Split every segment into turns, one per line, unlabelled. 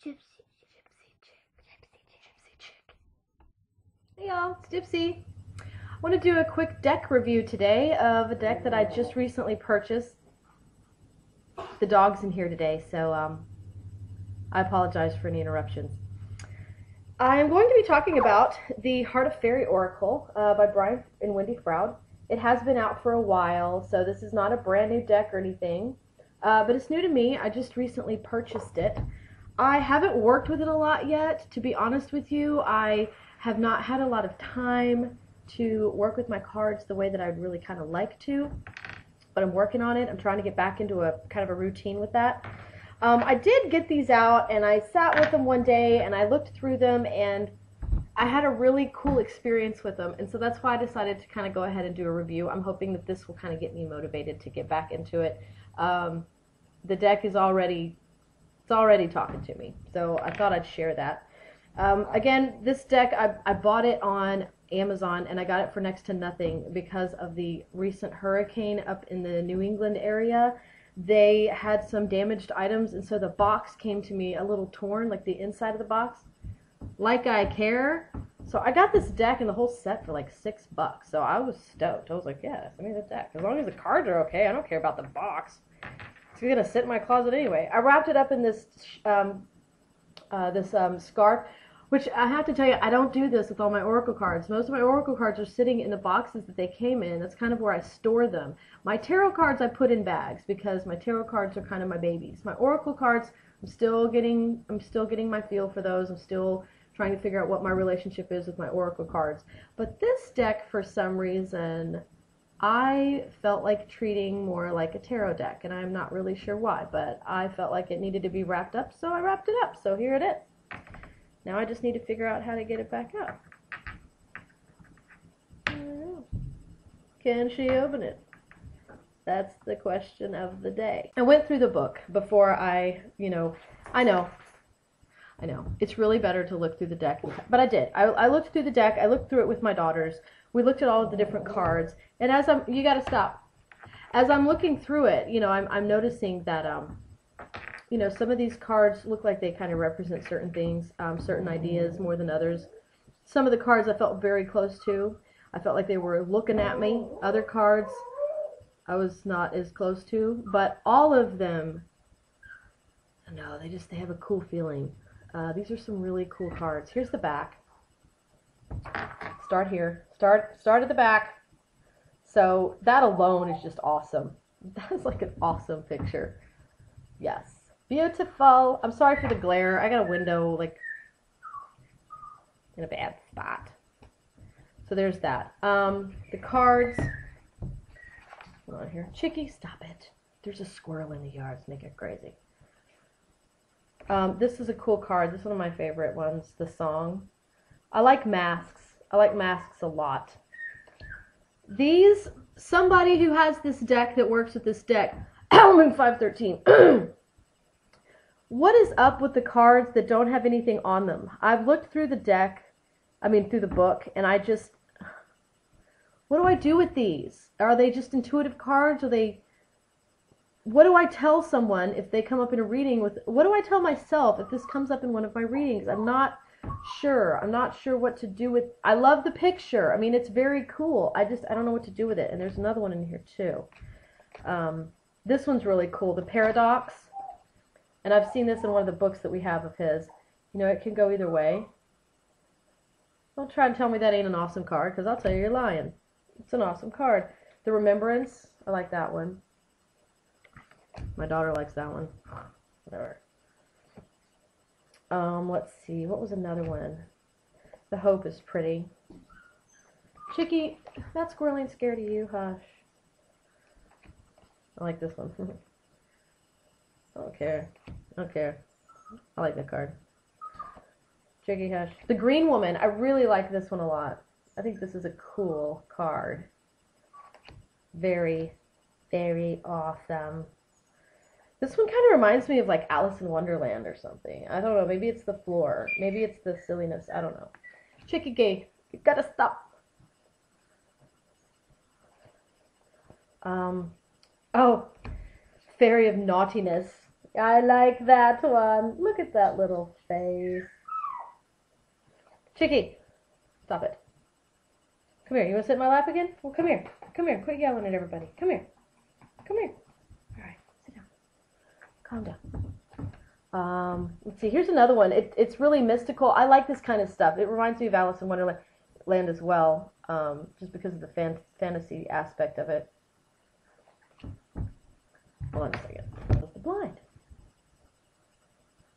Gypsy chick.
Hey y'all, it's Gypsy. I want to do a quick deck review today of a deck that I just recently purchased. The dog's in here today, so I apologize for any interruptions. I'm going to be talking about the Heart of Faerie Oracle by Brian and Wendy Froud. It has been out for a while, so this is not a brand new deck or anything, but it's new to me. I just recently purchased it. I haven't worked with it a lot yet, to be honest with you. I have not had a lot of time to work with my cards the way that I'd really kind of like to, but I'm working on it. I'm trying to get back into a kind of a routine with that. I did get these out, and I sat with them one day, and I looked through them, and I had a really cool experience with them, and so that's why I decided to kind of go ahead and do a review. I'm hoping that this will kind of get me motivated to get back into it. The deck is already talking to me, so I thought I'd share that. Again, this deck, I bought it on Amazon, and I got it for next to nothing because of the recent hurricane up in the New England area. They had some damaged items, and so the box came to me a little torn, like the inside of the box. Like I care. So I got this deck and the whole set for like $6, so I was stoked. I was like, yeah, send me the deck. As long as the cards are okay, I don't care about the box. It's gonna sit in my closet anyway. I wrapped it up in this scarf, which I have to tell you, I don't do this with all my Oracle cards. Most of my Oracle cards are sitting in the boxes that they came in. That's kind of where I store them. My tarot cards I put in bags because my tarot cards are kind of my babies. My Oracle cards, I'm still getting my feel for those. I'm still trying to figure out what my relationship is with my Oracle cards. But this deck, for some reason, I felt like treating more like a tarot deck, and I'm not really sure why, but I felt like it needed to be wrapped up, so I wrapped it up. So here it is. Now I just need to figure out how to get it back up. I don't know. Can she open it? That's the question of the day. I went through the book before I know. It's really better to look through the deck, but I did. I looked through the deck. I looked through it with my daughters. We looked at all of the different cards, and you gotta stop. As I'm looking through it, I'm noticing that some of these cards look like they kind of represent certain things, certain ideas more than others. Some of the cards I felt very close to. I felt like they were looking at me. Other cards I was not as close to, but all of them, no, they have a cool feeling. These are some really cool cards. Here's the back. Start here. Start at the back. So that alone is just awesome. That is like an awesome picture. Yes. Beautiful. I'm sorry for the glare. I got a window like in a bad spot. So there's that. The cards. Hold on here. Chicky, stop it. There's a squirrel in the yard. It's making it crazy. This is a cool card. This is one of my favorite ones. The song. I like masks. I like masks a lot. Somebody who has this deck that works with this deck, Element 513. What is up with the cards that don't have anything on them? I've looked through the through the book, and what do I do with these? Are they just intuitive cards? What do I tell someone if they come up in a reading what do I tell myself if this comes up in one of my readings? I'm not sure what to do with. I love the picture. I mean, it's very cool. I don't know what to do with it. And there's another one in here too. This one's really cool. The Paradox. And I've seen this in one of the books that we have of his. It can go either way. Don't try and tell me that ain't an awesome card, because I'll tell you you're lying. It's an awesome card. The Remembrance. I like that one. My daughter likes that one. Whatever. Let's see. What was another one? The Hope is pretty. Chicky, that squirrel ain't scared of you. Hush. I like this one. I don't care. I like that card. Chicky, hush. The Green Woman. I really like this one a lot. I think this is a cool card. Very, very awesome. This one kind of reminds me of like Alice in Wonderland or something. I don't know. Maybe it's the floor. Maybe it's the silliness. I don't know. Chicky gay. You gotta stop. Oh, Fairy of Naughtiness. I like that one. Look at that little face. Chicky, stop it. Come here. You want to sit in my lap again? Well, come here. Come here. Quit yelling at everybody. Come here. Come here. All right. Sit down. Calm down. Let's see. Here's another one. It's really mystical. I like this kind of stuff. It reminds me of Alice in Wonderland as well, just because of the fantasy aspect of it. Hold on a second. Close the blind.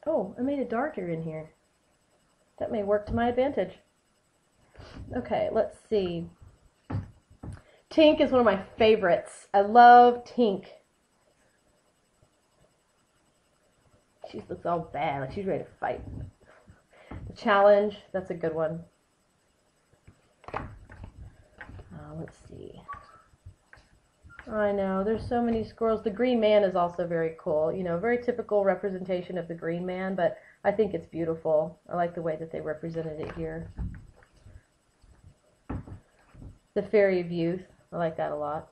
Oh, I made it darker in here. That may work to my advantage. Okay, let's see. Tink is one of my favorites. I love Tink. She looks all bad, like she's ready to fight. The Challenge, that's a good one. Let's see. I know, there's so many squirrels. The Green Man is also very cool. You know, very typical representation of the Green Man, but I think it's beautiful. I like the way that they represented it here. The Fairy of Youth, I like that a lot.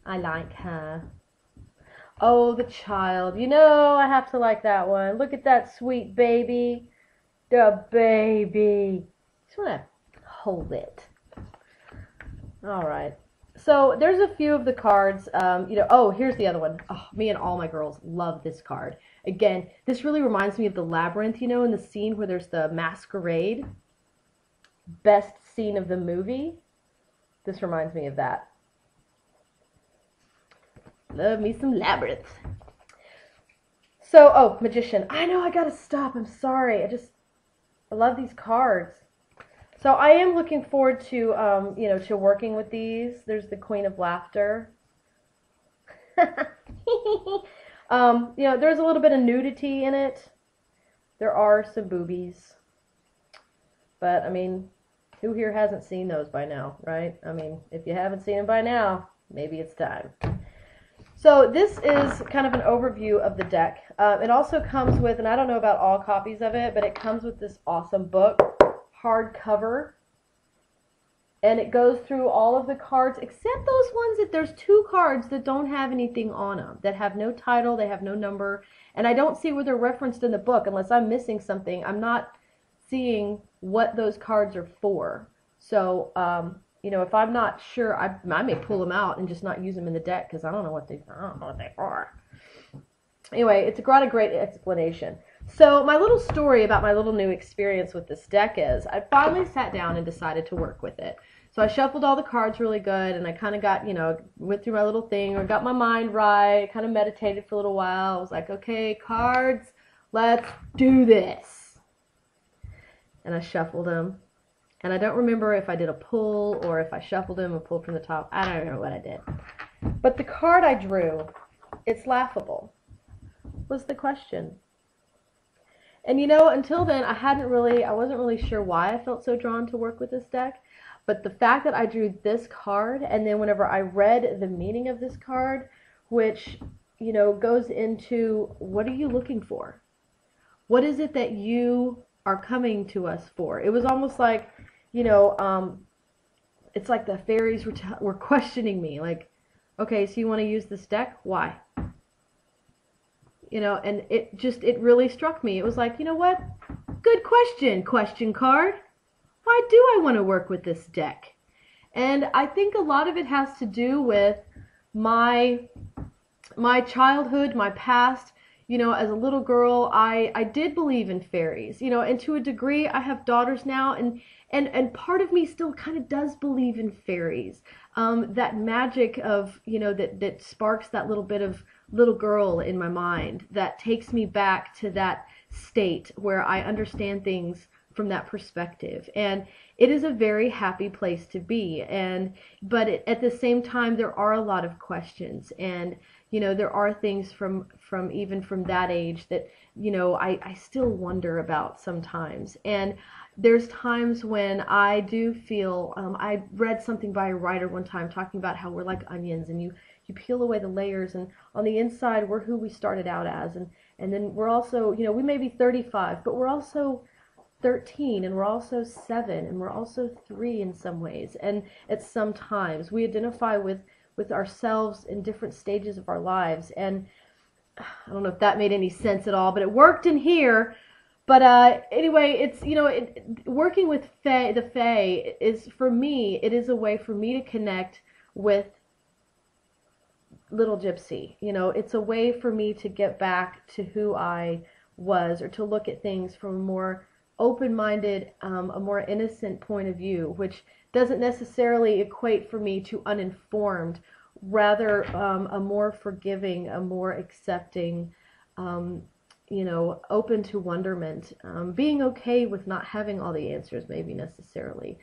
I like her. Oh, the Child. You know, I have to like that one. Look at that sweet baby. The baby. Just want to hold it. All right. So there's a few of the cards. You know, oh, here's the other one. Oh, me and all my girls love this card. Again, this really reminds me of the Labyrinth, you know, in the scene where there's the masquerade. Best scene of the movie. This reminds me of that. Love me some Labyrinth. So, oh, Magician. I know, I gotta stop. I'm sorry. I love these cards. So I am looking forward to, you know, to working with these. There's the Queen of Laughter. You know, there's a little bit of nudity in it. There are some boobies. But, I mean, who here hasn't seen those by now, right? I mean, if you haven't seen them by now, maybe it's time. So this is kind of an overview of the deck. It also comes with, and I don't know about all copies of it, but it comes with this awesome book, hardcover. And it goes through all of the cards, except those ones that there's 2 cards that don't have anything on them, that have no title, they have no number. And I don't see where they're referenced in the book unless I'm missing something. I'm not seeing what those cards are for. So, you know, if I'm not sure, I may pull them out and just not use them in the deck because I don't know what they are. Anyway, it's got a great explanation. So my little story about my little new experience with this deck is I finally sat down and decided to work with it. So I shuffled all the cards really good, and I kind of got, you know, went through my little thing, or got my mind right, kind of meditated for a little while. I was like, okay, cards, let's do this. And I shuffled them. And I don't remember if I did a pull or if I shuffled them and pulled from the top. I don't remember what I did. But the card I drew, it's laughable, was the question. And you know, until then, I wasn't really sure why I felt so drawn to work with this deck. But the fact that I drew this card, and then whenever I read the meaning of this card, which, you know, goes into what are you looking for? What is it that you are coming to us for? It was almost like, you know, it's like the fairies were questioning me, like, okay, so you want to use this deck? Why? You know, and it really struck me. It was like, you know what? Good question card. Why do I want to work with this deck? And I think a lot of it has to do with my childhood, my past. You know, as a little girl, I did believe in fairies, you know, and to a degree, I have daughters now, and part of me still kind of does believe in fairies. That magic of, you know, that sparks that little bit of little girl in my mind that takes me back to that state where I understand things from that perspective. And it is a very happy place to be. But at the same time, there are a lot of questions, and you know, there are things from even from that age that, you know, I still wonder about sometimes. And there's times when I do feel, I read something by a writer one time talking about how we're like onions, and you peel away the layers, and on the inside we're who we started out as, and then we're also, you know, we may be 35, but we're also 13, and we're also 7, and we're also 3 in some ways, and at some times we identify with with ourselves in different stages of our lives. And I don't know if that made any sense at all, but it worked in here. But anyway, it's, you know, working with the Fae is, for me, it is a way for me to connect with little Gypsy. You know, it's a way for me to get back to who I was, or to look at things from a more open-minded, a more innocent point of view, which doesn't necessarily equate for me to uninformed, rather a more forgiving, a more accepting, you know, open to wonderment, being okay with not having all the answers maybe necessarily,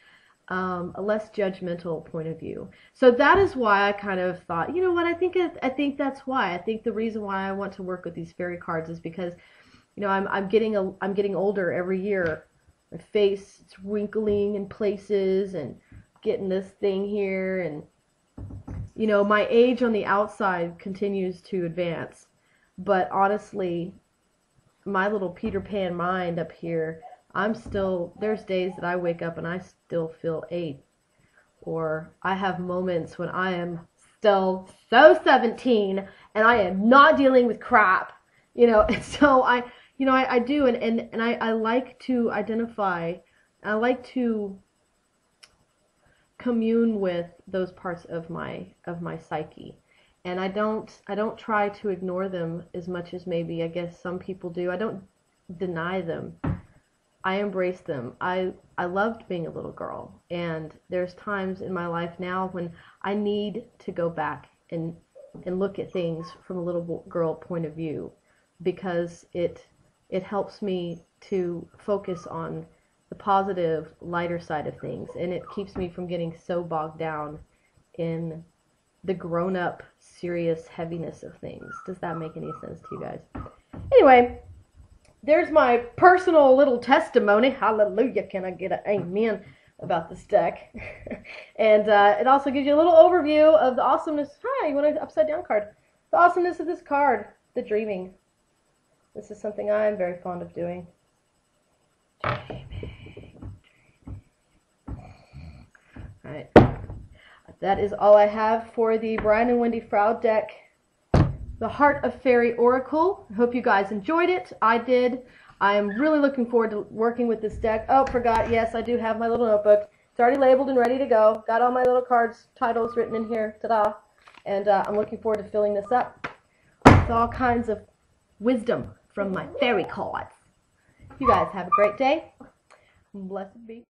a less judgmental point of view. So that is why I kind of thought, you know what, I think that's why. I think the reason why I want to work with these fairy cards is because, you know, I'm getting older every year. My face, it's wrinkling in places and getting this thing here, and you know, my age on the outside continues to advance, but honestly, my little Peter Pan mind up here, there's days that I wake up and I still feel 8, or I have moments when I am still so 17 and I am not dealing with crap, you know. And so I do, and I like to identify, I like to commune with those parts of my psyche, and I don't try to ignore them as much as maybe I guess some people do. I don't deny them. I embrace them. I loved being a little girl, and there's times in my life now when I need to go back and look at things from a little girl point of view, because it helps me to focus on the positive, lighter side of things, and it keeps me from getting so bogged down in the grown-up, serious heaviness of things. Does that make any sense to you guys? Anyway, there's my personal little testimony. Hallelujah, can I get an amen about this deck? And it also gives you a little overview of the awesomeness. Hi, you want an upside-down card? The awesomeness of this card, the dreaming. This is something I'm very fond of doing. Alright, that is all I have for the Brian and Wendy Froud deck, the Heart of Faerie Oracle. I hope you guys enjoyed it. I did. I am really looking forward to working with this deck. Oh, forgot, yes, I do have my little notebook. It's already labeled and ready to go. Got all my little cards, titles written in here. Ta-da. And I'm looking forward to filling this up with all kinds of wisdom from my fairy cards. You guys have a great day. Blessed be.